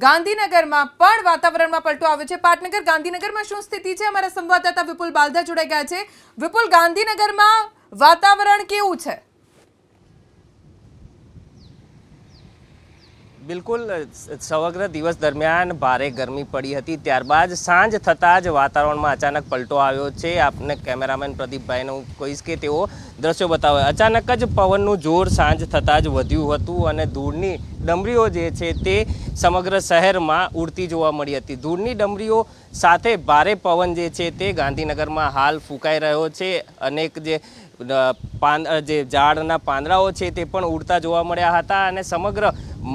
ગાંધીનગરમાં પણ વાતાવરણમાં પલટો આવ્યો છે। પાટનગર ગાંધીનગરમાં શું સ્થિતિ છે? અમારા સંવાદદાતા વિપુલ બાલદા જોડાઈ ગયા છે। વિપુલ, ગાંધીનગરમાં વાતાવરણ કેવું છે? બિલકુલ સમગ્ર દિવસ દરમિયાન ભારે ગરમી પડી હતી, ત્યારબાદ સાંજ થતાં જ વાતાવરણમાં અચાનક પલટો આવ્યો છે। આપને કેમેરામેન પ્રદીપભાઈને હું કહીશ કે તેઓ દ્રશ્યો બતાવે। અચાનક જ પવનનું જોર સાંજ થતાં જ વધ્યું હતું અને ધૂળની ડમરીઓ જે છે તે સમગ્ર શહેરમાં ઉડતી જોવા મળી હતી। ધૂળની ડમરીઓ સાથે ભારે પવન જે છે તે ગાંધીનગરમાં હાલ ફૂંકાઈ રહ્યો છે। અનેક જે ઝાડના પાંદડાઓ છે તે પણ ઉડતા જોવા મળ્યા હતા અને સમગ્ર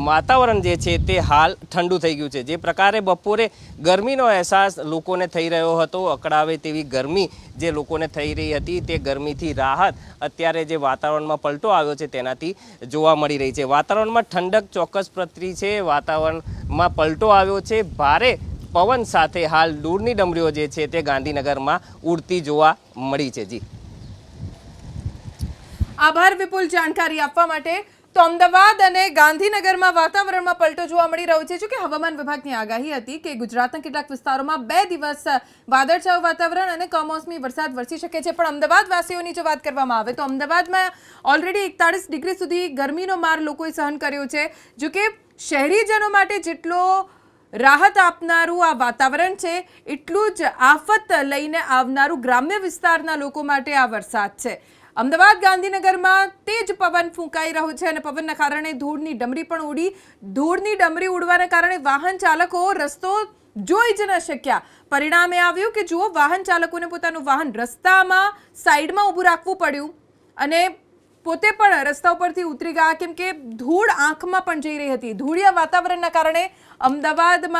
વાતાવરણ જે છે તે હાલ ઠંડુ થઈ ગયું છે। જે પ્રકારે બપોરે ગરમીનો અહેસાસ લોકોને થઈ રહ્યો હતો, અકળાવે તેવી ગરમી જે લોકોને થઈ રહી હતી, તે ગરમીથી રાહત અત્યારે જે વાતાવરણમાં પલટો આવ્યો છે તેનાથી જોવા મળી રહી છે। વાતાવરણમાં ઠંડક ચોક્કસ પ્રસરી છે, વાતાવરણમાં પલટો આવ્યો છે। ભારે પવન સાથે હાલ ધૂળની ડમરીઓ જે છે તે ગાંધીનગરમાં ઉડતી જોવા મળી છે। જી, આભાર વિપુલ જાણકારી આપવા માટે। તો અમદાવાદ અને ગાંધીનગરમાં વાતાવરણમાં પલટો જોવા મળી રહ્યો છે। જો કે હવામાન વિભાગની આગાહી હતી કે ગુજરાતના કેટલાક વિસ્તારોમાં 2 દિવસ વાદળછાયું વાતાવરણ અને કમોસમી વરસાદ વરસી શકે છે, પણ અમદાવાદવાસીઓની જો વાત કરવામાં આવે તો અમદાવાદમાં ઓલરેડી 41 ડિગ્રી સુધી ગરમીનો માર લોકોએ સહન કર્યો છે। જો કે શહેરીજનો માટે જેટલો રાહત આપનારું આ વાતાવરણ છે, એટલું જ આફત લઈને આવનારું ગ્રામ્ય વિસ્તારના લોકો માટે આ વરસાદ છે। અમદાવાદ ગાંધીનગરમાં તેજ પવન ફૂંકાઈ રહ્યો છે અને પવનના કારણે ધૂળની ડમરી પણ ઉડી। ધૂળની ડમરી ઉડવાના કારણે વાહન ચાલકો રસ્તો જોઈ જ ન શક્યા। પરિણામે આવ્યું કે જુઓ, વાહન ચાલકોને પોતાનું વાહન રસ્તામાં સાઈડમાં ઊભું રાખવું પડ્યું અને પોતે પણ રસ્તા ઉપરથી ઉતરી ગયા, કેમ કે ધૂળ આંખમાં પણ જઈ રહી હતી। ધૂળિયા વાતાવરણના કારણે અમદાવાદમાં